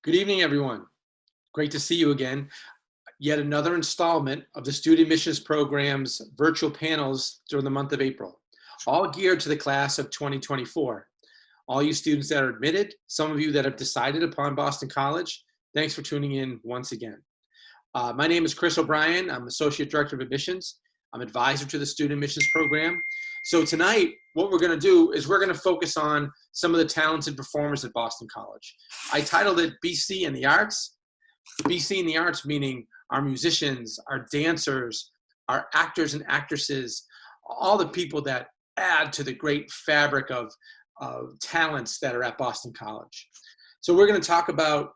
Good evening, everyone. Great to see you again. Yet another installment of the Student Admissions Program's virtual panels during the month of April, all geared to the class of 2024. All you students that are admitted, some of you that have decided upon Boston College, thanks for tuning in once again. My name is Chris O'Brien. I'm Associate Director of Admissions. I'm advisor to the Student Admissions Program. So tonight, what we're going to do is we're going to focus on some of the talented performers at Boston College. I titled it BC in the Arts. BC in the Arts meaning our musicians, our dancers, our actors and actresses, all the people that add to the great fabric of talents that are at Boston College. So we're going to talk about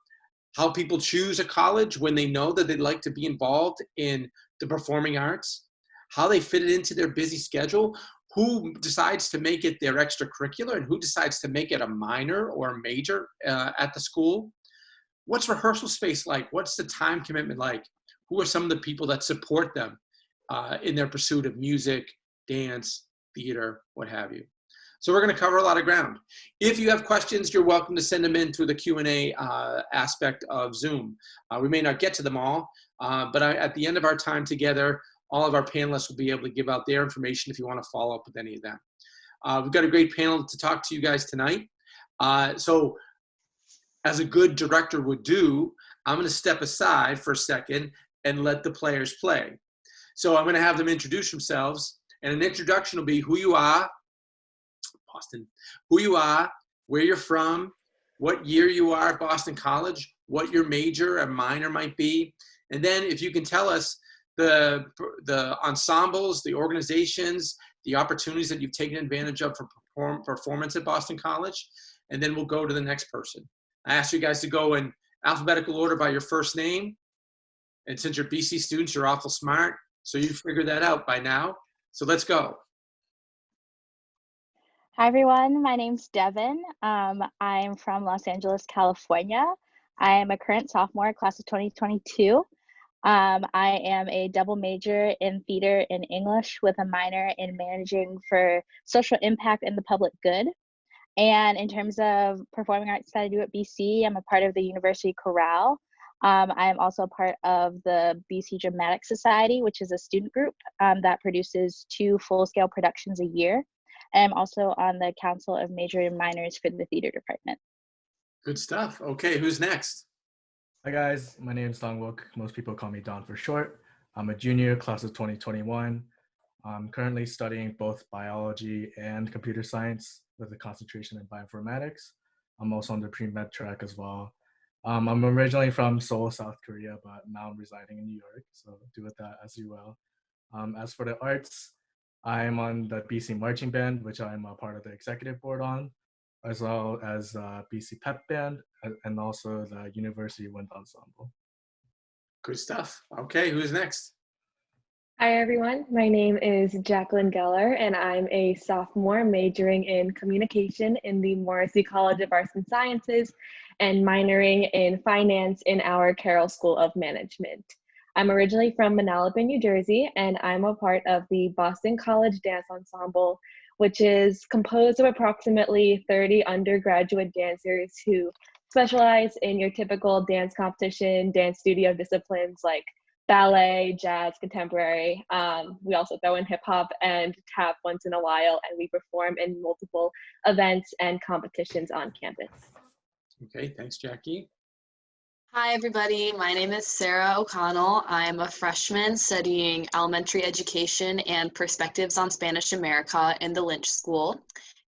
how people choose a college when they know that they'd like to be involved in the performing arts, how they fit it into their busy schedule, who decides to make it their extracurricular and who decides to make it a minor or a major at the school. What's rehearsal space like? What's the time commitment like? Who are some of the people that support them in their pursuit of music, dance, theater, what have you? So we're going to cover a lot of ground. If you have questions, you're welcome to send them in through the Q&A aspect of Zoom. We may not get to them all, but at the end of our time together, all of our panelists will be able to give out their information if you want to follow up with any of them. We've got a great panel to talk to you guys tonight. So as a good director would do, I'm going to step aside for a second and let the players play. So I'm going to have them introduce themselves, and an introduction will be who you are, Boston, who you are, where you're from, what year you are at Boston College, what your major or minor might be, and then if you can tell us the ensembles, the organizations, the opportunities that you've taken advantage of for performance at Boston College, and then we'll go to the next person. I asked you guys to go in alphabetical order by your first name, and since you're BC students, you're awful smart, so you figured that out by now. So let's go. Hi, everyone. My name's Devin. I'm from Los Angeles, California. I am a current sophomore, class of 2022. I am a double major in theater and English with a minor in managing for social impact and the public good. And in terms of performing arts that I do at BC, I'm a part of the University Chorale. I am also a part of the BC Dramatic Society, which is a student group that produces 2 full-scale productions a year. I'm also on the Council of Major and Minors for the theater department. Good stuff. Okay, who's next? Hi guys, my name is Dongwook. Most people call me Don for short. I'm a junior, class of 2021. I'm currently studying both biology and computer science with a concentration in bioinformatics. I'm also on the pre-med track as well. I'm originally from Seoul, South Korea, but now I'm residing in New York, so do with that as you will. As for the arts, I'm on the BC Marching Band, which I'm a part of the executive board on, as well as BC Pep Band, and also the University Wind Ensemble. Good stuff. Okay, who's next? Hi, everyone. My name is Jaclyn Geller, and I'm a sophomore majoring in communication in the Morrissey College of Arts and Sciences and minoring in finance in our Carroll School of Management. I'm originally from Manalapan, New Jersey, and I'm a part of the Boston College Dance Ensemble, which is composed of approximately 30 undergraduate dancers who specialize in your typical dance competition, dance studio disciplines like ballet, jazz, contemporary. We also throw in hip hop and tap once in a while, and we perform in multiple events and competitions on campus. Okay, thanks, Jackie. Hi, everybody. My name is Sarah O'Connell. I'm a freshman studying elementary education and perspectives on Spanish America in the Lynch School.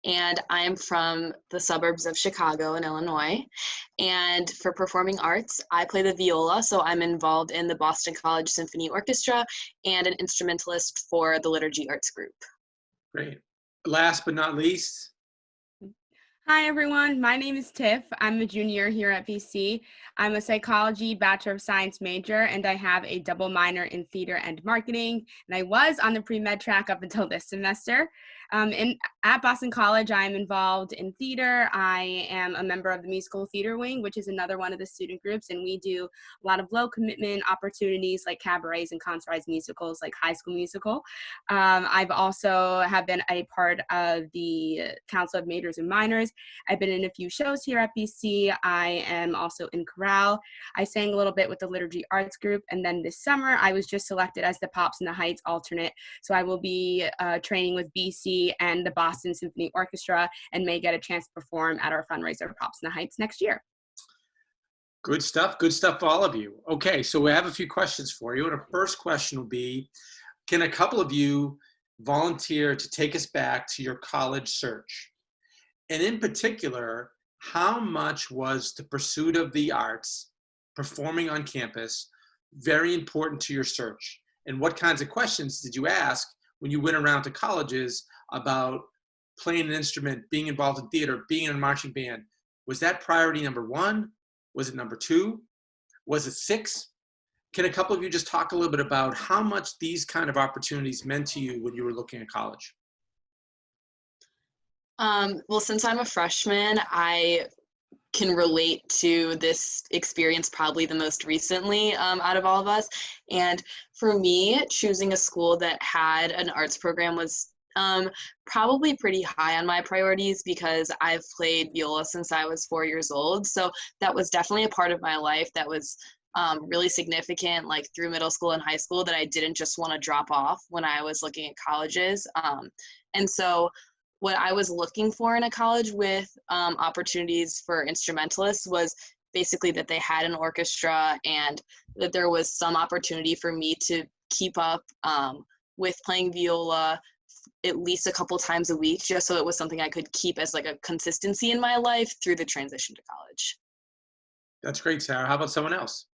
And I'm from the suburbs of Chicago in Illinois. And for performing arts, I play the viola, so I'm involved in the Boston College Symphony Orchestra and an instrumentalist for the Liturgy Arts Group. Great. Last but not least. Hi, everyone. My name is Tiff. I'm a junior here at BC. I'm a psychology Bachelor of Science major, and I have a double minor in theater and marketing. And I was on the pre-med track up until this semester. And at Boston College, I'm involved in theater. I am a member of the musical theater wing, which is another one of the student groups, and we do a lot of low commitment opportunities like cabarets and concerts musicals like High School Musical. I've also have been a part of the Council of Majors and Minors. I've been in a few shows here at BC. I am also in chorale. I sang a little bit with the Liturgy Arts group, and then this summer I was just selected as the Pops in the Heights alternate. So I will be training with BC and the Boston Symphony Orchestra and may get a chance to perform at our fundraiser Pops in the Heights next year. Good stuff for all of you. Okay, so we have a few questions for you. And our first question will be, can a couple of you volunteer to take us back to your college search? And in particular, how much was the pursuit of the arts, performing on campus, very important to your search? And what kinds of questions did you ask when you went around to colleges about playing an instrument, being involved in theater, being in a marching band? Was that priority number one? Was it number two? Was it six? Can a couple of you just talk a little bit about how much these kind of opportunities meant to you when you were looking at college? Well, since I'm a freshman, I can relate to this experience probably the most recently out of all of us. And for me, choosing a school that had an arts program was probably pretty high on my priorities because I've played viola since I was 4 years old. So that was definitely a part of my life that was really significant, like through middle school and high school, that I didn't just want to drop off when I was looking at colleges. And so what I was looking for in a college with opportunities for instrumentalists was basically that they had an orchestra and that there was some opportunity for me to keep up with playing viola at least a couple times a week, just so it was something I could keep as like a consistency in my life through the transition to college. That's great, Sarah. How about someone else?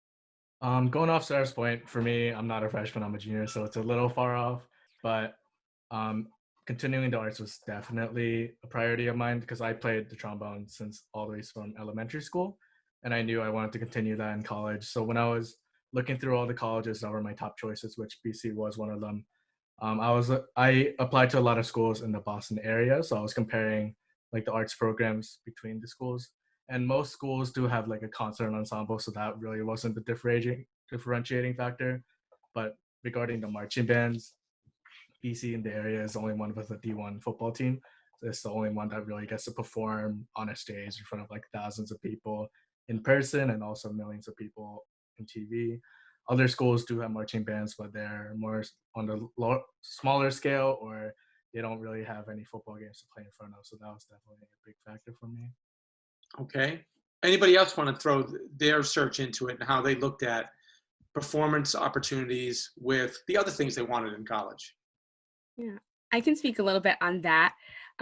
Going off Sarah's point, for me, I'm not a freshman, I'm a junior, so it's a little far off, but continuing the arts was definitely a priority of mine because I played the trombone since all the way from elementary school, and I knew I wanted to continue that in college. So when I was looking through all the colleges that were my top choices, which BC was one of them, I applied to a lot of schools in the Boston area, so I was comparing like the arts programs between the schools, and most schools do have like a concert ensemble, so that really wasn't the differentiating factor. But regarding the marching bands, BC in the area is the only one with a D1 football team. It's the only one that really gets to perform on a stage in front of like thousands of people in person and also millions of people in TV. Other schools do have marching bands, but they're more on the smaller scale, or they don't really have any football games to play in front of. So that was definitely a big factor for me. Okay. Anybody else want to throw their search into it and how they looked at performance opportunities with the other things they wanted in college? Yeah, I can speak a little bit on that.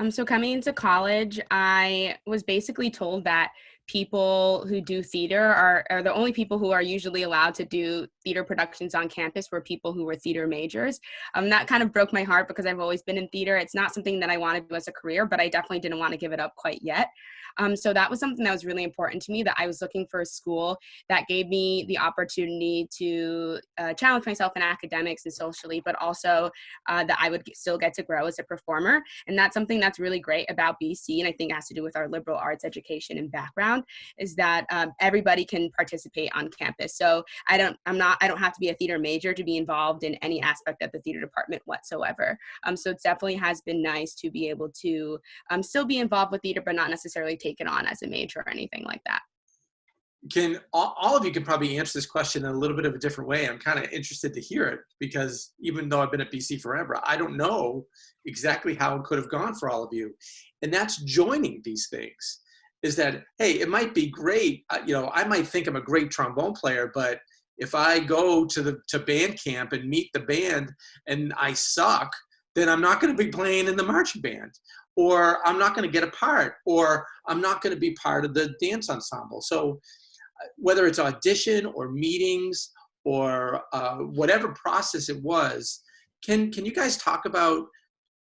So coming into college, I was basically told that people who do theater are the only people who are usually allowed to do theater productions on campus were people who were theater majors. That kind of broke my heart because I've always been in theater. It's not something that I wanted to do as a career, but I definitely didn't want to give it up quite yet. So that was something that was really important to me, that I was looking for a school that gave me the opportunity to challenge myself in academics and socially, but also that I would still get to grow as a performer. And that's something that's really great about BC, and I think it has to do with our liberal arts education and background, is that everybody can participate on campus. So I don't have to be a theater major to be involved in any aspect of the theater department whatsoever. So it definitely has been nice to be able to still be involved with theater, but not necessarily take it on as a major or anything like that. Can all of you can probably answer this question in a little bit of a different way. I'm kind of interested to hear it because even though I've been at BC forever, I don't know exactly how it could have gone for all of you. And that's joining these things. Is that, hey, it might be great. I might think I'm a great trombone player, but if I go to band camp and meet the band and I suck, then I'm not going to be playing in the marching band, or I'm not going to get a part, or I'm not going to be part of the dance ensemble. So whether it's audition or meetings or whatever process it was, can you guys talk about,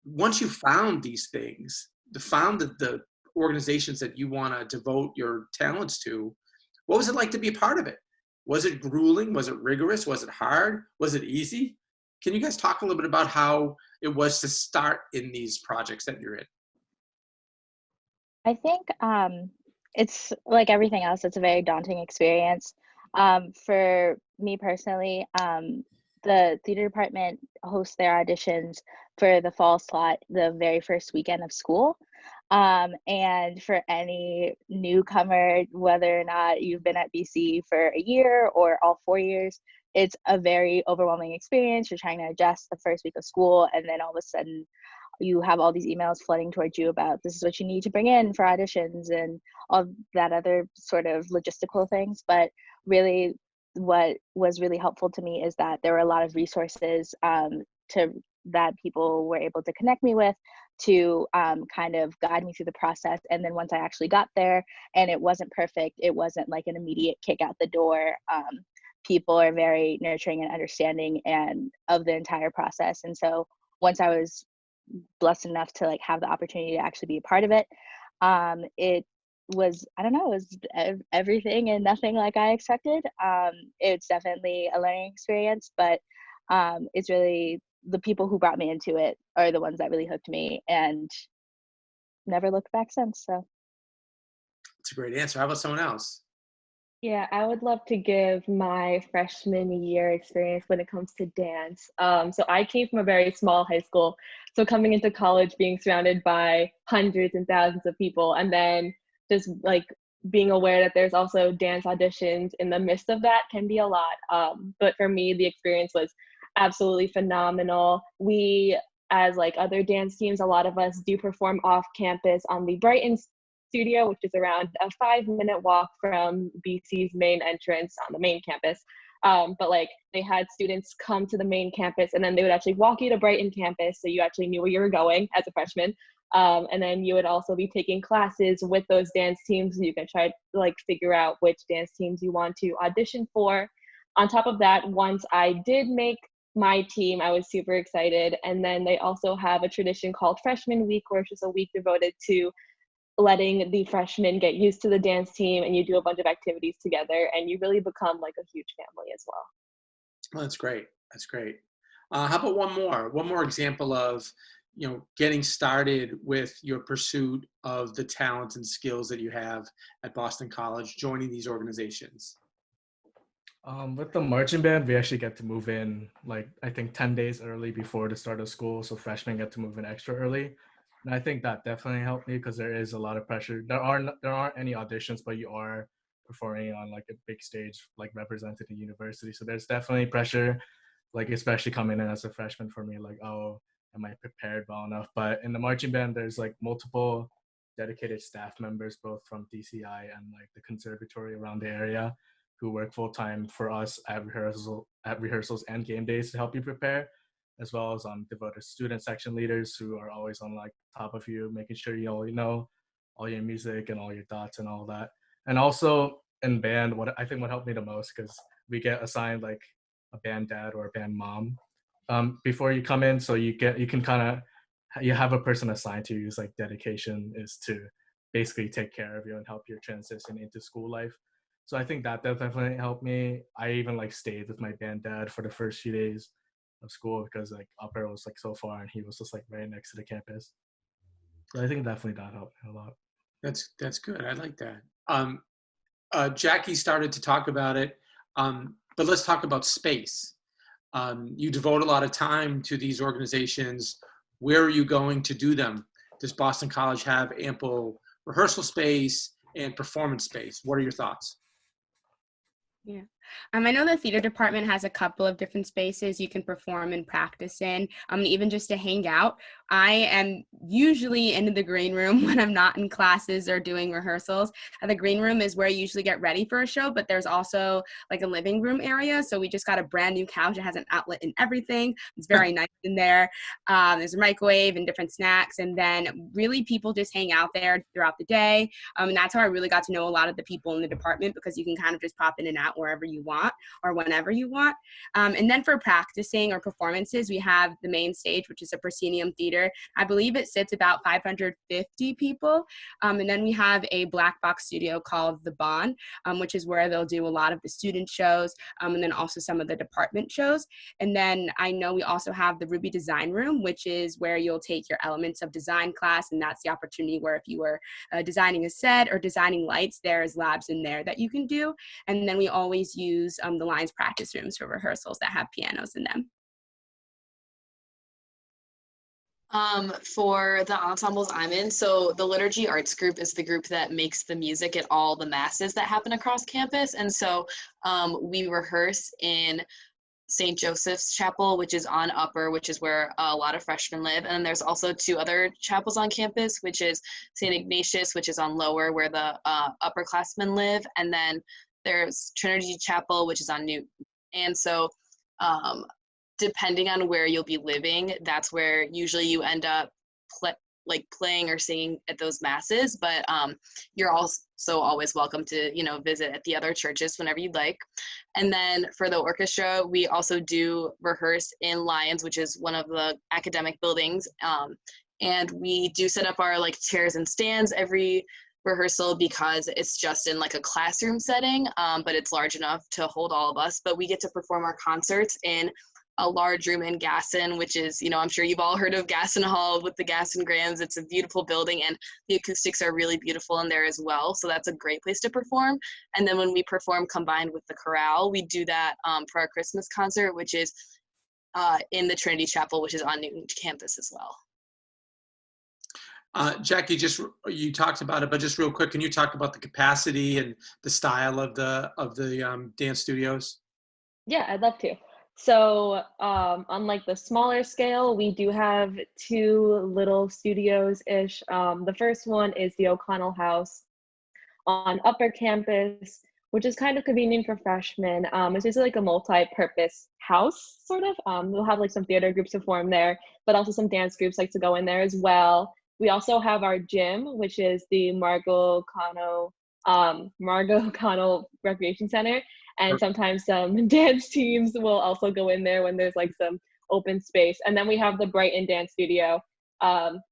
once you found these things, found the organizations that you want to devote your talents to, what was it like to be a part of it? Was it grueling? Was it rigorous? Was it hard? Was it easy? Can you guys talk a little bit about how it was to start in these projects that you're in? I think it's like everything else, it's a very daunting experience. For me personally, the theater department hosts their auditions for the fall slot the very first weekend of school. And for any newcomer, whether or not you've been at BC for a year or all 4 years, it's a very overwhelming experience. You're trying to adjust the first week of school, and then all of a sudden, you have all these emails flooding towards you about this is what you need to bring in for auditions and all that other sort of logistical things. But really, what was really helpful to me is that there were a lot of resources to that people were able to connect me with to kind of guide me through the process. And then once I actually got there and it wasn't perfect, it wasn't like an immediate kick out the door. People are very nurturing and understanding and of the entire process. And so once I was blessed enough to like have the opportunity to actually be a part of it, it was, I don't know, it was everything and nothing like I expected. It's definitely a learning experience, but it's really the people who brought me into it are the ones that really hooked me and never looked back since. So That's a great answer. How about someone else? Yeah, I would love to give my freshman year experience when it comes to dance. So I came from a very small high school. So coming into college, being surrounded by hundreds and thousands of people, and then just like being aware that there's also dance auditions in the midst of that can be a lot. But for me, the experience was absolutely phenomenal. We, as like other dance teams, a lot of us do perform off campus on the Brighton studio, which is around a 5-minute walk from BC's main entrance on the main campus. But like they had students come to the main campus and then they would actually walk you to Brighton campus, so you actually knew where you were going as a freshman. And then you would also be taking classes with those dance teams, and you can try to like figure out which dance teams you want to audition for. On top of that, once I did make my team, I was super excited. And then they also have a tradition called Freshman Week, where it's just a week devoted to letting the freshmen get used to the dance team, and you do a bunch of activities together and you really become like a huge family as well. Well, that's great. That's great. How about one more example of, getting started with your pursuit of the talents and skills that you have at Boston College, joining these organizations? With the marching band, we actually get to move in like I think 10 days early before the start of school, so freshmen get to move in extra early. And I think that definitely helped me because there is a lot of pressure. There aren't any auditions, but you are performing on like a big stage, like representing the university. So there's definitely pressure, like especially coming in as a freshman for me, like, oh, am I prepared well enough? But in the marching band, there's like multiple dedicated staff members, both from DCI and like the conservatory around the area, who work full time for us at rehearsals and game days to help you prepare, as well as devoted student section leaders who are always on like top of you, making sure you know all your music and all your dots and all that. And also in band, what helped me the most, because we get assigned like a band dad or a band mom before you come in, so you have a person assigned to you whose like dedication is to basically take care of you and help you transition into school life. So I think that definitely helped me. I even like stayed with my band dad for the first few days of school because like Upper was like so far and he was just like right next to the campus. So I think definitely that helped me a lot. That's good. I like that. Jackie started to talk about it, but let's talk about space. You devote a lot of time to these organizations. Where are you going to do them? Does Boston College have ample rehearsal space and performance space? What are your thoughts? Yeah. I know the theater department has a couple of different spaces you can perform and practice in, even just to hang out. I am usually in the green room when I'm not in classes or doing rehearsals. The green room is where I usually get ready for a show, but there's also like a living room area. So we just got a brand new couch. It has an outlet and everything. It's very nice in there. There's a microwave and different snacks. And then really people just hang out there throughout the day. And that's how I really got to know a lot of the people in the department, because you can kind of just pop in and out wherever you you want or whenever you want. And then for practicing or performances, we have the main stage, which is a proscenium theater. I believe it sits about 550 people. And then we have a black box studio called The Bond, which is where they'll do a lot of the student shows, and then also some of the department shows. And then I know we also have the Ruby Design Room, which is where you'll take your elements of design class. And that's the opportunity where if you were designing a set or designing lights, there's labs in there that you can do. And then we always use the Lines practice rooms for rehearsals that have pianos in them. For the ensembles I'm in, so the liturgy arts group is the group that makes the music at all the masses that happen across campus. And so we rehearse in St. Joseph's Chapel, which is on Upper, which is where a lot of freshmen live. And then there's also 2 other chapels on campus, which is St. Ignatius, which is on Lower, where the upperclassmen live. And then there's Trinity Chapel, which is on Newton. And so depending on where you'll be living, that's where usually you end up playing or singing at those masses. But you're also always welcome to, visit at the other churches whenever you'd like. And then for the orchestra, we also do rehearse in Lions, which is one of the academic buildings. And we do set up our chairs and stands every rehearsal because it's just in a classroom setting, but it's large enough to hold all of us. But we get to perform our concerts in a large room in Gasson, which is, I'm sure you've all heard of Gasson Hall with the Gasson Grands. It's a beautiful building and the acoustics are really beautiful in there as well. So that's a great place to perform. And then when we perform combined with the chorale, we do that for our Christmas concert, which is in the Trinity Chapel, which is on Newton campus as well. Jackie, you talked about it, but just real quick, can you talk about the capacity and the style of the dance studios? Yeah, I'd love to. So on the smaller scale, we do have 2 little studios-ish. The first one is the O'Connell House on Upper Campus, which is kind of convenient for freshmen. It's just a multi-purpose house, sort of. We'll have some theater groups to form there, but also some dance groups to go in there as well. We also have our gym, which is the Margot Connell Recreation Center. And sometimes some dance teams will also go in there when there's some open space. And then we have the Brighton Dance Studio.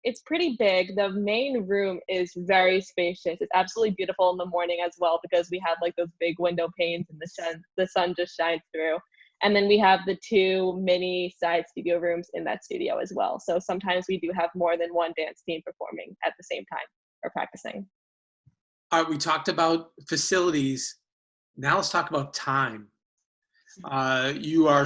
It's pretty big. The main room is very spacious. It's absolutely beautiful in the morning as well because we have those big window panes and the sun just shines through. And then we have the 2 mini side studio rooms in that studio as well. So sometimes we do have more than one dance team performing at the same time or practicing. We talked about facilities. Now let's talk about time. You are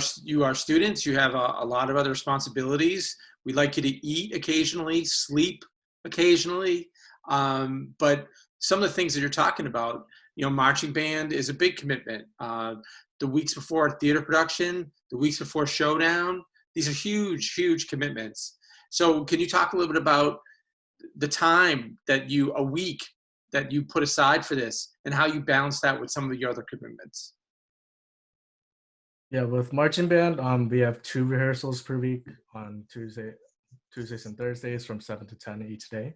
students. You have a lot of other responsibilities. We'd like you to eat occasionally, sleep occasionally. But some of the things that you're talking about, marching band is a big commitment. The weeks before theater production, the weeks before showdown, these are huge, huge commitments. So can you talk a little bit about the time a week that you put aside for this and how you balance that with some of your other commitments? Yeah, with marching band, we have 2 rehearsals per week on Tuesdays and Thursdays from 7 to 10 each day.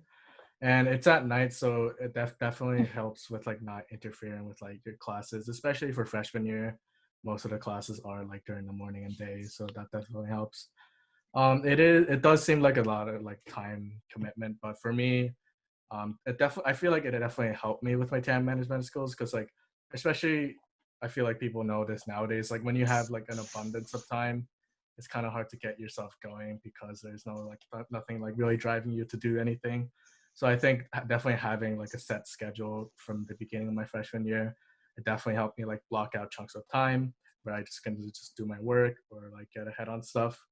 And it's at night, so it definitely helps with not interfering with your classes, especially for freshman year. Most of the classes are during the morning and day, so that definitely helps. It does seem like a lot of time commitment, but for me, I feel like it definitely helped me with my time management skills because especially I feel like people know this nowadays. When you have an abundance of time, it's kind of hard to get yourself going because there's no nothing really driving you to do anything. So I think definitely having a set schedule from the beginning of my freshman year, it definitely helped me block out chunks of time where I just can just do my work or get ahead on stuff.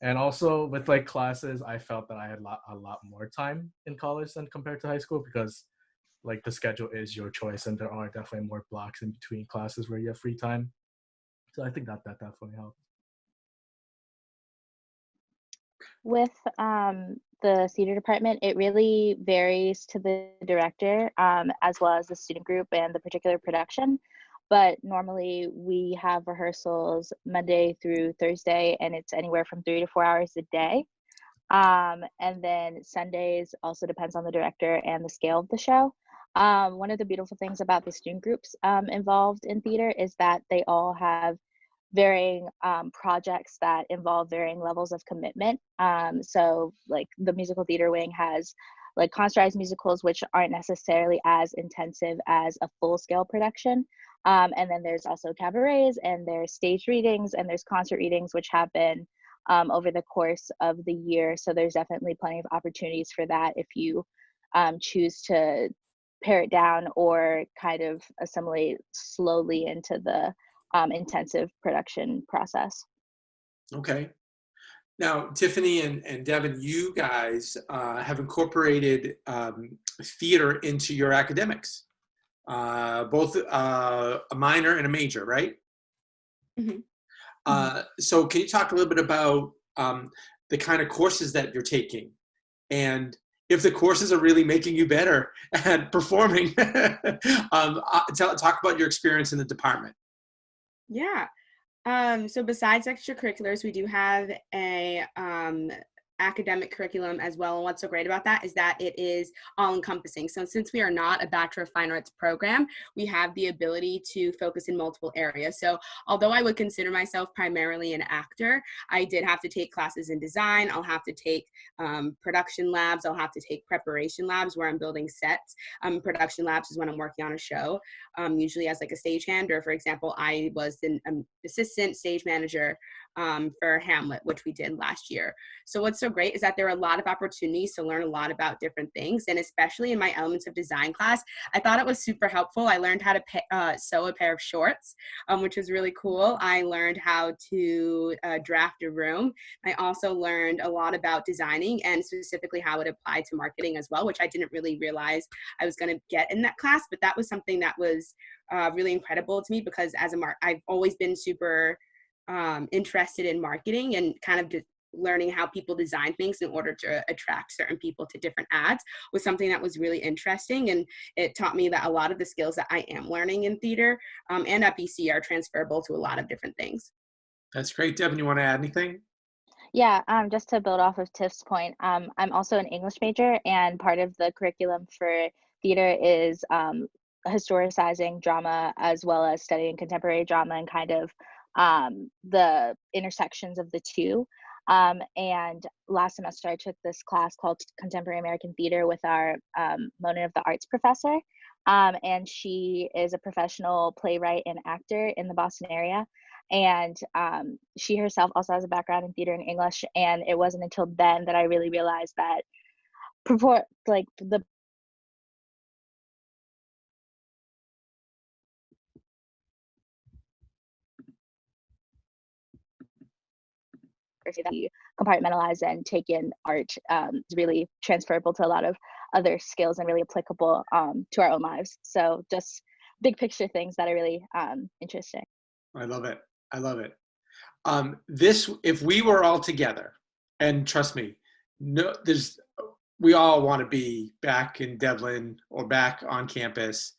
And also with classes, I felt that I had a lot more time in college than compared to high school because the schedule is your choice and there are definitely more blocks in between classes where you have free time. So I think that definitely helped. With the theater department, it really varies to the director as well as the student group and the particular production. But normally we have rehearsals Monday through Thursday, and it's anywhere from 3 to 4 hours a day. And then Sundays also depends on the director and the scale of the show. One of the beautiful things about the student groups involved in theater is that they all have varying projects that involve varying levels of commitment. So like the musical theater wing has like concertized musicals, which aren't necessarily as intensive as a full scale production. And then there's also cabarets, and there's stage readings, and there's concert readings, which happen over the course of the year. So there's definitely plenty of opportunities for that if you choose to pare it down or kind of assimilate slowly into the intensive production process. Okay. Now, Tiffany and Devin, you guys have incorporated theater into your academics, both a minor and a major, right? Mm-hmm. So can you talk a little bit about the kind of courses that you're taking, and if the courses are really making you better at performing? Talk about your experience in the department. Yeah. So besides extracurriculars, we do have a academic curriculum as well. And what's so great about that is that it is all encompassing. So since we are not a Bachelor of Fine Arts program, we have the ability to focus in multiple areas. So although I would consider myself primarily an actor, I did have to take classes in design. I'll have to take production labs. I'll have to take preparation labs where I'm building sets. Production labs is when I'm working on a show, usually as like a stagehand, or for example, I was an assistant stage manager for Hamlet, which we did last year. So what's so great is that there are a lot of opportunities to learn a lot about different things. And especially in my Elements of Design class, I thought it was super helpful. I learned how to sew a pair of shorts, which was really cool. I learned how to draft a room. I also learned a lot about designing and specifically how it applied to marketing as well, which I didn't really realize I was going to get in that class. But that was something that was really incredible to me, because as I've always been super interested in marketing and kind of learning how people design things in order to attract certain people to different ads was something that was really interesting. And it taught me that a lot of the skills that I am learning in theater and at BC are transferable to a lot of different things. That's great. Devin, you want to add anything? Yeah, just to build off of Tiff's point, I'm also an English major, and part of the curriculum for theater is historicizing drama as well as studying contemporary drama and kind of the intersections of the two. And last semester I took this class called Contemporary American Theater with our Moment of the Arts professor. And she is a professional playwright and actor in the Boston area. And she herself also has a background in theater and English. And it wasn't until then that I really realized that the that you compartmentalize and take in art is really transferable to a lot of other skills and really applicable to our own lives. So just big picture things that are really interesting. I love it. I love it. If we were all together, and trust me, we all want to be back in Devlin or back on campus.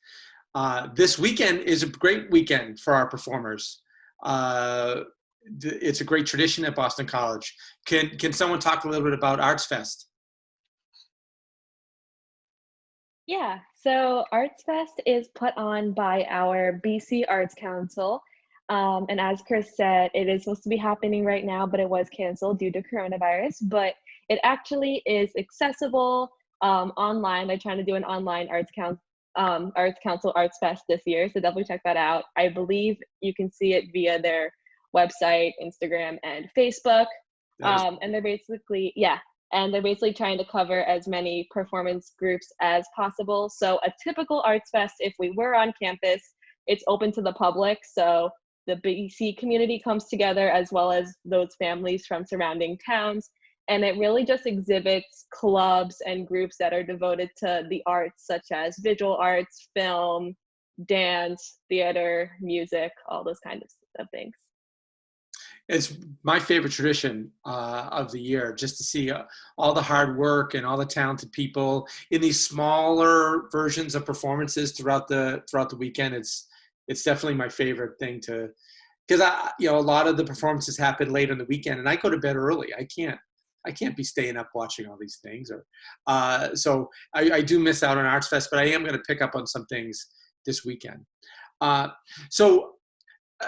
This weekend is a great weekend for our performers. It's a great tradition at Boston College. Can someone talk a little bit about Arts Fest? Yeah, so Arts Fest is put on by our BC Arts Council. And as Chris said, it is supposed to be happening right now, but it was canceled due to coronavirus. But it actually is accessible online. They're trying to do an online Arts Council Arts Fest this year, so definitely check that out. I believe you can see it via their website, Instagram, and Facebook. And they're basically, they're basically trying to cover as many performance groups as possible. So a typical Arts Fest, if we were on campus, it's open to the public. So the BC community comes together as well as those families from surrounding towns. And it really just exhibits clubs and groups that are devoted to the arts, such as visual arts, film, dance, theater, music, all those kinds of things. It's my favorite tradition of the year, just to see all the hard work and all the talented people in these smaller versions of performances throughout the weekend. It's definitely my favorite thing because a lot of the performances happen late on the weekend, and I go to bed early. I can't I can't be staying up watching all these things. So I do miss out on Arts Fest, but I am going to pick up on some things this weekend. So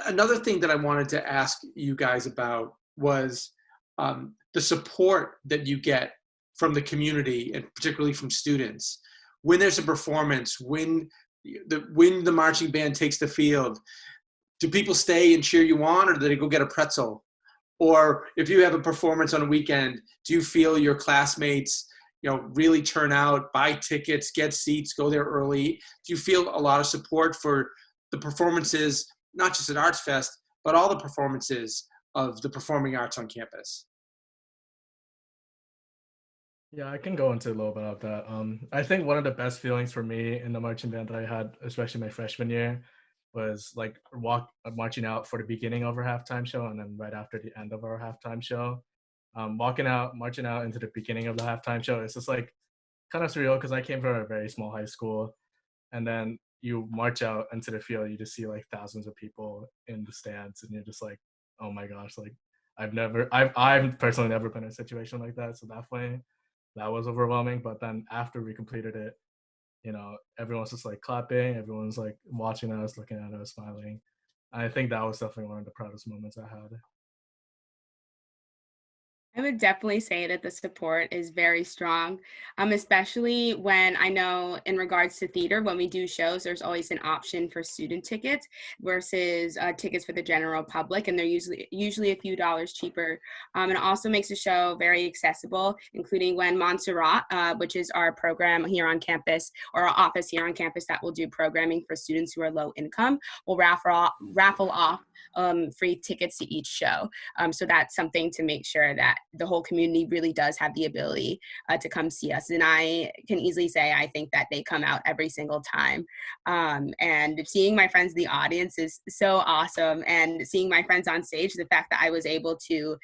another thing that I wanted to ask you guys about was the support that you get from the community, and particularly from students. When there's a performance, when the marching band takes the field, do people stay and cheer you on, or do they go get a pretzel? Or if you have a performance on a weekend, do you feel your classmates, really turn out, buy tickets, get seats, go there early? Do you feel a lot of support for the performances, not just at Arts Fest, but all the performances of the performing arts on campus? Yeah, I can go into a little bit of that. I think one of the best feelings for me in the marching band that I had, especially my freshman year, was like marching out for the beginning of our halftime show, and then right after the end of our halftime show. Marching out into the beginning of the halftime show, it's just like kind of surreal because I came from a very small high school, and then you march out into the field, you just see like thousands of people in the stands, and you're just like, oh my gosh, like I've personally never been in a situation like that, so definitely that was overwhelming. But then after we completed it, everyone's just like clapping, everyone's like watching us, looking at us, smiling. I think that was definitely one of the proudest moments I had. I would definitely say that the support is very strong, especially when I know in regards to theater, when we do shows, there's always an option for student tickets versus tickets for the general public, and they're usually a few dollars cheaper. And it also makes the show very accessible, including when Montserrat, which is our program here on campus, or our office here on campus that will do programming for students who are low income, will raffle off free tickets to each show. So that's something to make sure that the whole community really does have the ability to come see us. And I can easily say I think that they come out every single time. And seeing my friends in the audience is so awesome. And seeing my friends on stage, the fact that I was able to,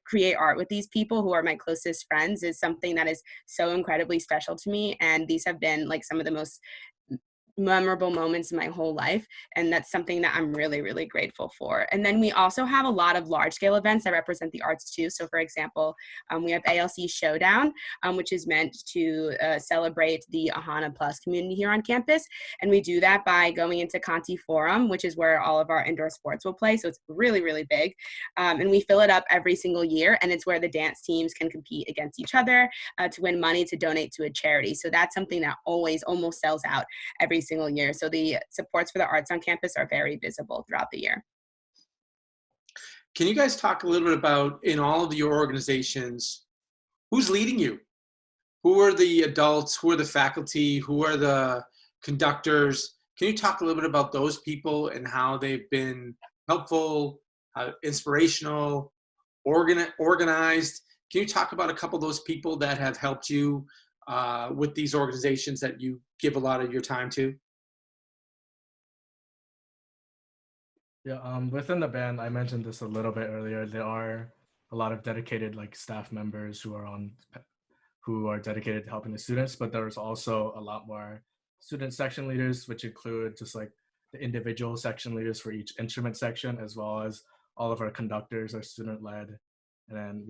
create art with these people who are my closest friends is something that is so incredibly special to me. And these have been like some of the most memorable moments in my whole life, and that's something that I'm really, really grateful for. And then we also have a lot of large scale events that represent the arts too. So for example, we have ALC Showdown, which is meant to celebrate the Ahana Plus community here on campus, and we do that by going into Conti Forum, which is where all of our indoor sports will play. So it's really, really big, and we fill it up every single year, and it's where the dance teams can compete against each other to win money to donate to a charity. So that's something that always almost sells out every single year. So the supports for the arts on campus are very visible throughout the year. Can you guys talk a little bit about, in all of your organizations, who's leading you? Who are the adults? Who are the faculty? Who are the conductors? Can you talk a little bit about those people and how they've been helpful, inspirational, organized? Can you talk about a couple of those people that have helped you with these organizations that you give a lot of your time to? Yeah, within the band, I mentioned this a little bit earlier. There are a lot of dedicated like staff members who are dedicated to helping the students, but there's also a lot more student section leaders, which include just like the individual section leaders for each instrument section, as well as all of our conductors are student led. And then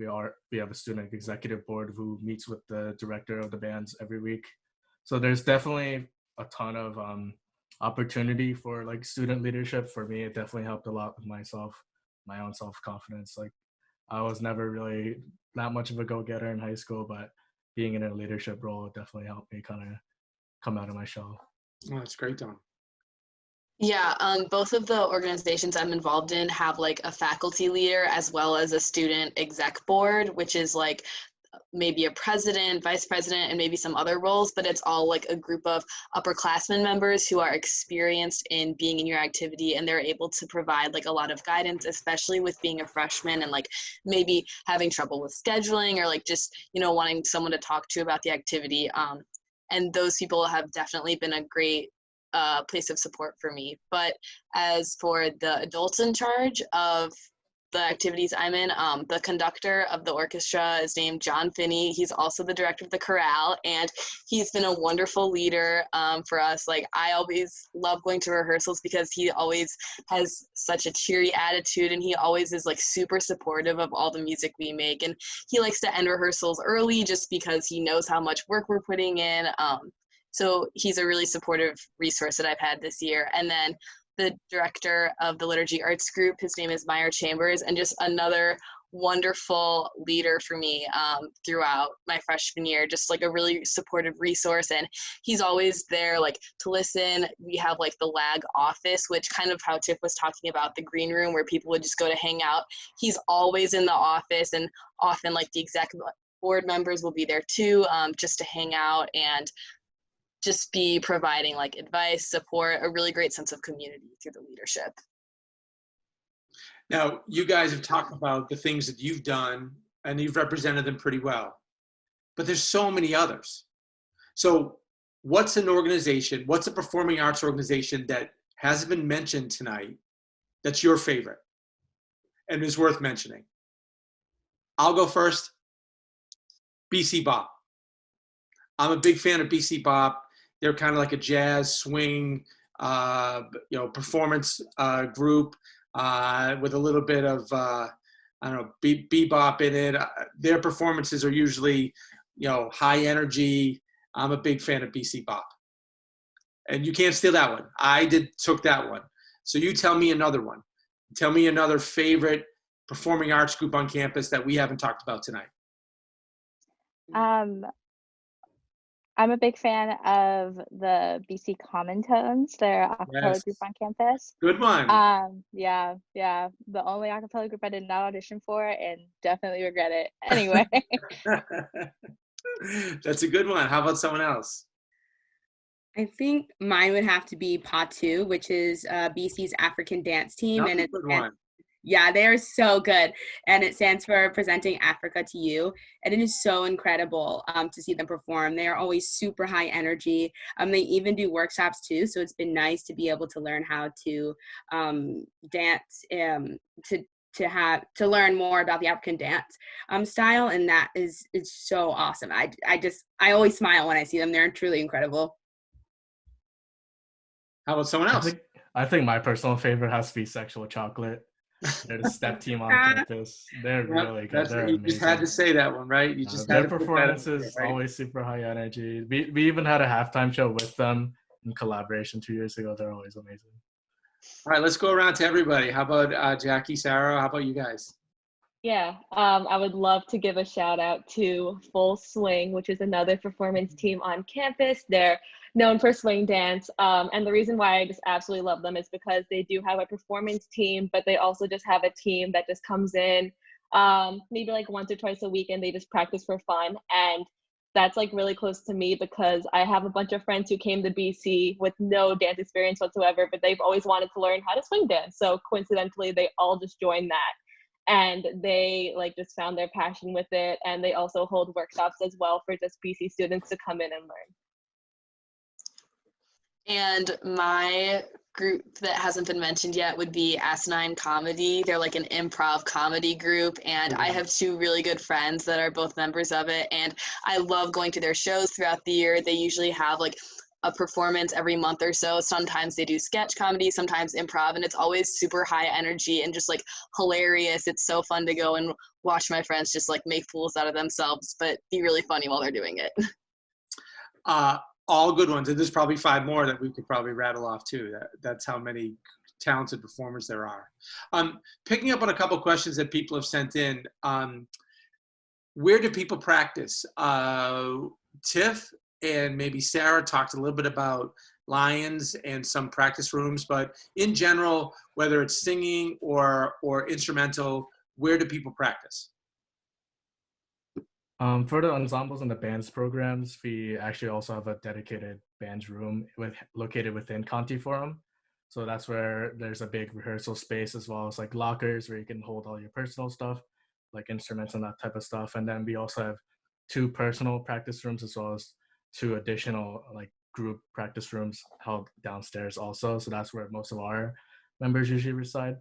we have a student executive board who meets with the director of the bands every week. So there's definitely a ton of opportunity for like student leadership. For me, it definitely helped a lot with my own self-confidence. Like I was never really that much of a go-getter in high school, but being in a leadership role definitely helped me kind of come out of my shell. Oh, that's great, Don. Yeah, both of the organizations I'm involved in have like a faculty leader as well as a student exec board, which is like maybe a president, vice president, and maybe some other roles, but it's all like a group of upperclassmen members who are experienced in being in your activity, and they're able to provide like a lot of guidance, especially with being a freshman and like maybe having trouble with scheduling or like just, wanting someone to talk to about the activity. And those people have definitely been a great place of support for me. But as for the adults in charge of the activities I'm in. The conductor of the orchestra is named John Finney. He's also the director of the chorale, and he's been a wonderful leader for us. Like, I always love going to rehearsals because he always has such a cheery attitude, and he always is like super supportive of all the music we make. And he likes to end rehearsals early just because he knows how much work we're putting in. So he's a really supportive resource that I've had this year. And then the director of the liturgy arts group, his name is Meyer Chambers, and just another wonderful leader for me throughout my freshman year, just like a really supportive resource. And he's always there like to listen. We have like the lag office, which kind of how Tiff was talking about, the green room where people would just go to hang out. He's always in the office, and often like the executive board members will be there too, just to hang out and just be providing like advice, support, a really great sense of community through the leadership. Now, you guys have talked about the things that you've done, and you've represented them pretty well, but there's so many others. So what's an organization, what's a performing arts organization that hasn't been mentioned tonight that's your favorite and is worth mentioning? I'll go first. BC Bop. I'm a big fan of BC Bop. They're kind of like a jazz swing, performance group with a little bit of, bebop in it. Their performances are usually, high energy. I'm a big fan of BC Bop. And you can't steal that one. Took that one. So you tell me another one. Tell me another favorite performing arts group on campus that we haven't talked about tonight. I'm a big fan of the BC Common Tones. They're a cappella group on campus. Good one. Yeah. The only a cappella group I did not audition for, and definitely regret it. Anyway. That's a good one. How about someone else? I think mine would have to be PA2, which is BC's African dance team. That's and a good one. Yeah, they are so good. And it stands for Presenting Africa to You. And it is so incredible to see them perform. They are always super high energy. They even do workshops too. So it's been nice to be able to learn how to dance, to learn more about the African dance style. And that is so awesome. I always smile when I see them. They're truly incredible. How about someone else? I think my personal favorite has to be Sexual Chocolate. They're the step team on campus. They're really good. They're you amazing. Just had to say that one, right? You just their performances always super high energy. We even had a halftime show with them in collaboration 2 years ago. They're always amazing. All right, let's go around to everybody. How about Jackie, Sarah? How about you guys? Yeah, I would love to give a shout out to Full Swing, which is another performance team on campus. They're known for swing dance. And the reason why I just absolutely love them is because they do have a performance team, but they also just have a team that just comes in maybe like once or twice a week, and they just practice for fun. And that's like really close to me because I have a bunch of friends who came to BC with no dance experience whatsoever, but they've always wanted to learn how to swing dance. So coincidentally, they all just joined that. And they like just found their passion with it. And they also hold workshops as well for just BC students to come in and learn. And my group that hasn't been mentioned yet would be Asinine Comedy. They're like an improv comedy group, and I have two really good friends that are both members of it, and I love going to their shows throughout the year. They usually have like a performance every month or so. Sometimes they do sketch comedy, sometimes improv, and it's always super high energy and just like hilarious. It's so fun to go and watch my friends just like make fools out of themselves, but be really funny while they're doing it. All good ones, and there's probably 5 more that we could probably rattle off too. That's how many talented performers there are. Picking up on a couple of questions that people have sent in, where do people practice? Tiff and maybe Sarah talked a little bit about Lions and some practice rooms, but in general, whether it's singing or instrumental, where do people practice? For the ensembles and the bands programs, we actually also have a dedicated bands room located within Conti Forum. So that's where there's a big rehearsal space as well as like lockers where you can hold all your personal stuff, like instruments and that type of stuff. And then we also have 2 personal practice rooms as well as 2 additional like group practice rooms held downstairs also. So that's where most of our members usually reside.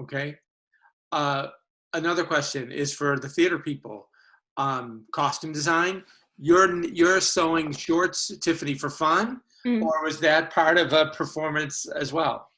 Okay. Uh, Another question is for the theater people. Costume design. You're sewing shorts, Tiffany, for fun, Mm. or was that part of a performance as well?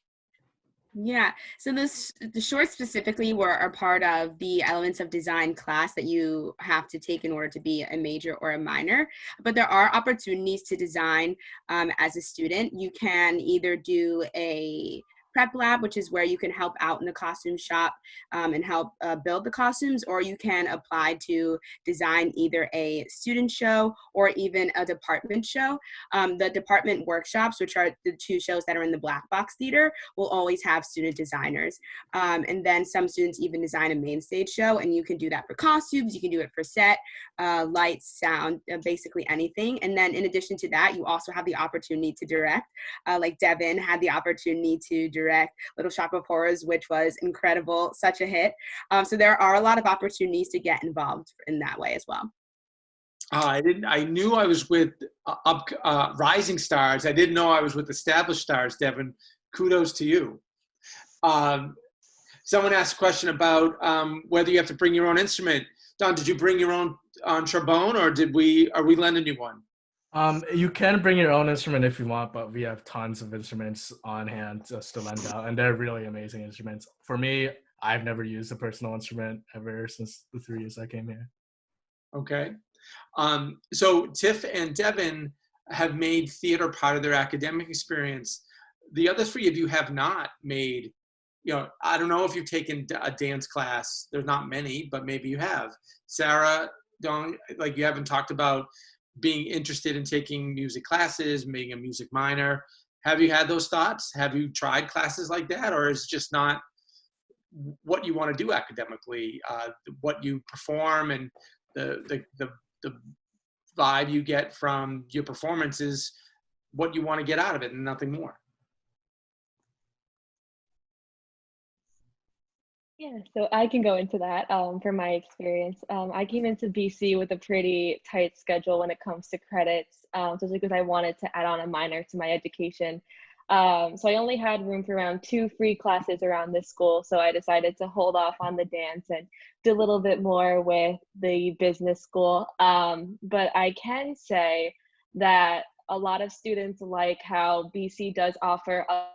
Yeah, so the shorts specifically were a part of the elements of design class that you have to take in order to be a major or a minor. But there are opportunities to design as a student. You can either do a prep lab, which is where you can help out in the costume shop and help build the costumes, or you can apply to design either a student show or even a department show. The department workshops, which are the two shows that are in the black box theater, will always have student designers. And then some students even design a main stage show, and you can do that for costumes, you can do it for set, lights, sound, basically anything. And then in addition to that, you also have the opportunity to direct, like Devin had the opportunity to direct Little Shop of Horrors, which was incredible, such a hit. So there are a lot of opportunities to get involved in that way as well. I knew I was with rising stars. I didn't know I was with established stars, Devin. Kudos to you. Someone asked a question about whether you have to bring your own instrument. Don, did you bring your own trombone, or are we lending you one? You can bring your own instrument if you want, but we have tons of instruments on hand just to lend out, and they're really amazing instruments. For me, I've never used a personal instrument ever since the 3 years I came here. Okay. So Tiff and Devin have made theater part of their academic experience. The other three of you have not made, I don't know if you've taken a dance class. There's not many, but maybe you have. Sarah, you haven't talked about being interested in taking music classes, being a music minor. Have you had those thoughts? Have you tried classes like that, or is it just not what you want to do academically? What you perform and the vibe you get from your performance is what you want to get out of it and nothing more. Yeah, so I can go into that from my experience. I came into BC with a pretty tight schedule when it comes to credits, just because I wanted to add on a minor to my education. So I only had room for around 2 free classes around this school. So I decided to hold off on the dance and do a little bit more with the business school. But I can say that a lot of students like how BC does offer a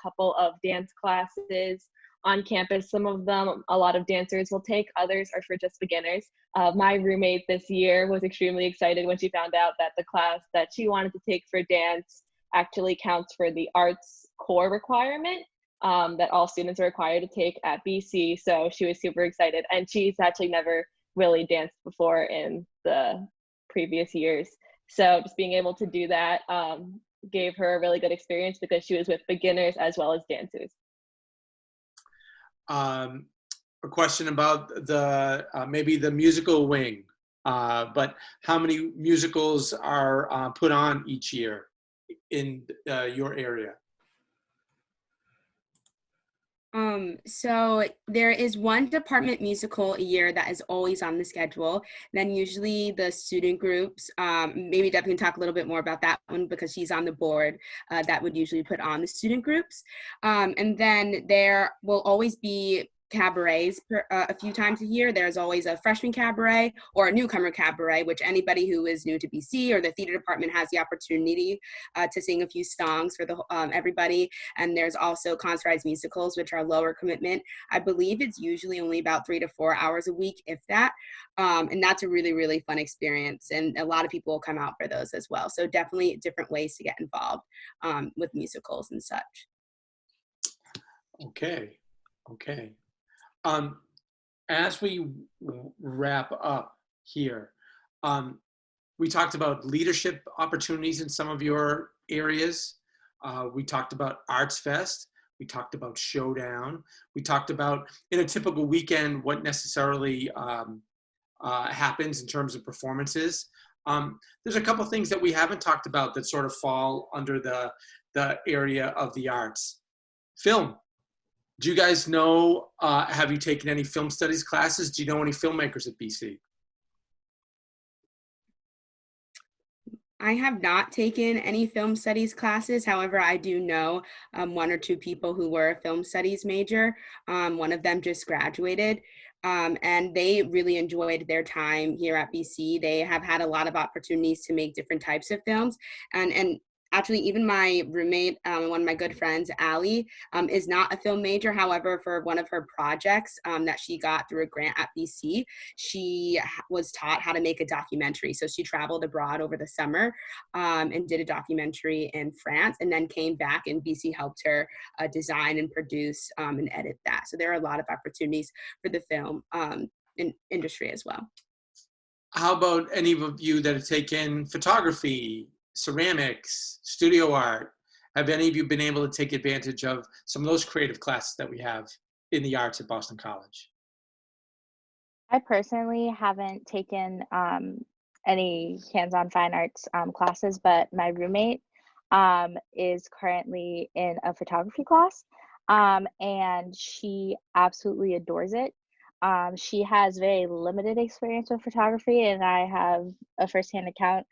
couple of dance classes on campus. Some of them, a lot of dancers will take, others are for just beginners. My roommate this year was extremely excited when she found out that the class that she wanted to take for dance actually counts for the arts core requirement that all students are required to take at BC. So she was super excited, and she's actually never really danced before in the previous years. So just being able to do that gave her a really good experience because she was with beginners as well as dancers. A question about the maybe the musical wing, but how many musicals are put on each year in your area? So there is one department musical a year that is always on the schedule. Then usually the student groups, maybe Deb can talk a little bit more about that one because she's on the board that would usually put on the student groups. And then there will always be cabarets a few times a year. There's always a freshman cabaret or a newcomer cabaret, which anybody who is new to BC or the theater department has the opportunity to sing a few songs for the everybody. And there's also concertized musicals, which are lower commitment. I believe it's usually only about 3 to 4 hours a week, if that. And that's a really, really fun experience. And a lot of people will come out for those as well. So definitely different ways to get involved with musicals and such. Okay. As we wrap up here, we talked about leadership opportunities in some of your areas. We talked about Arts Fest. We talked about Showdown. We talked about, in a typical weekend, what necessarily happens in terms of performances. There's a couple things that we haven't talked about that sort of fall under the area of the arts. Film. Do you guys know, have you taken any film studies classes? Do you know any filmmakers at BC? I have not taken any film studies classes. However, I do know one or two people who were a film studies major. One of them just graduated, and they really enjoyed their time here at BC. They have had a lot of opportunities to make different types of films, and actually, even my roommate, one of my good friends, Allie, is not a film major. However, for one of her projects that she got through a grant at BC, she was taught how to make a documentary. So she traveled abroad over the summer and did a documentary in France, and then came back, and BC helped her design and produce and edit that. So there are a lot of opportunities for the film industry as well. How about any of you that have taken photography, ceramics, studio art? Have any of you been able to take advantage of some of those creative classes that we have in the arts at Boston College? I personally haven't taken any hands-on fine arts classes, but my roommate is currently in a photography class, and she absolutely adores it. She has very limited experience with photography, and I have a firsthand account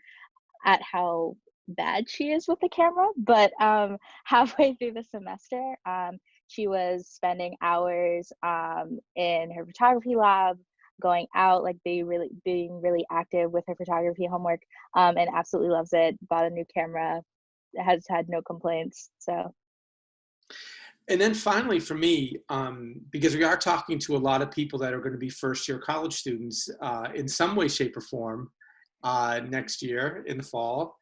at how bad she is with the camera. But halfway through the semester, she was spending hours in her photography lab, going out, like being really active with her photography homework, and absolutely loves it. Bought a new camera, has had no complaints. So. And then finally for me, because we are talking to a lot of people that are going to be first-year college students in some way, shape, or form next year in the fall.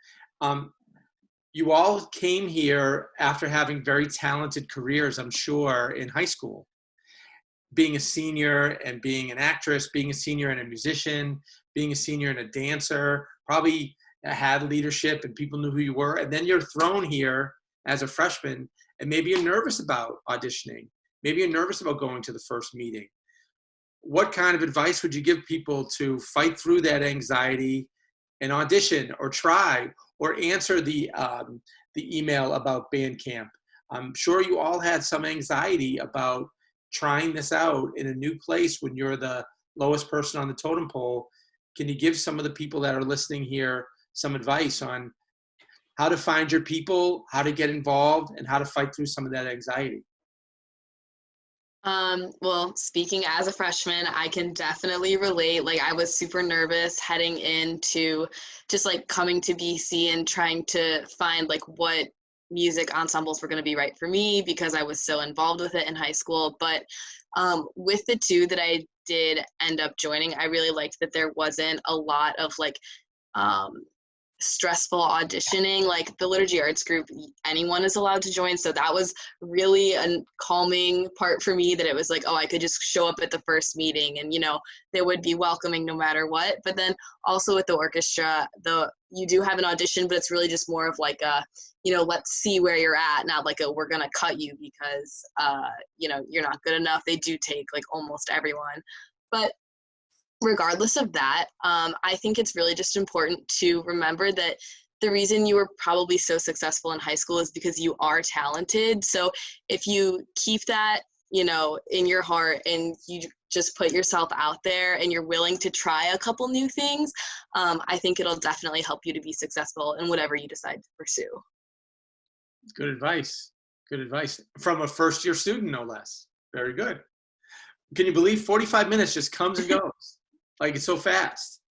You all came here after having very talented careers, I'm sure, in high school. Being a senior and being an actress, being a senior and a musician, being a senior and a dancer, probably had leadership and people knew who you were. And then you're thrown here as a freshman, and maybe you're nervous about auditioning. Maybe you're nervous about going to the first meeting. What kind of advice would you give people to fight through that anxiety and audition, or try, or answer the email about band camp? I'm sure you all had some anxiety about trying this out in a new place when you're the lowest person on the totem pole. Can you give some of the people that are listening here some advice on how to find your people, how to get involved, and how to fight through some of that anxiety? Well, speaking as a freshman, I can definitely relate. Like, I was super nervous heading into just like coming to BC and trying to find like what music ensembles were going to be right for me, because I was so involved with it in high school. But with the two that I did end up joining, I really liked that there wasn't a lot of like stressful auditioning. Like the liturgy arts group, anyone is allowed to join, so that was really a calming part for me, that it was like, oh, I could just show up at the first meeting and they would be welcoming no matter what. But then also with the orchestra, you do have an audition, but it's really just more of like a let's see where you're at, not like a we're gonna cut you because you're not good enough. They do take like almost everyone. But regardless of that, I think it's really just important to remember that the reason you were probably so successful in high school is because you are talented. So if you keep that, in your heart, and you just put yourself out there and you're willing to try a couple new things, I think it'll definitely help you to be successful in whatever you decide to pursue. Good advice. Good advice from a first-year student, no less. Very good. Can you believe 45 minutes just comes and goes? Like, it's so fast.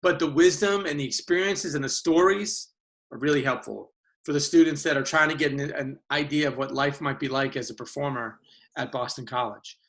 But the wisdom and the experiences and the stories are really helpful for the students that are trying to get an idea of what life might be like as a performer at Boston College.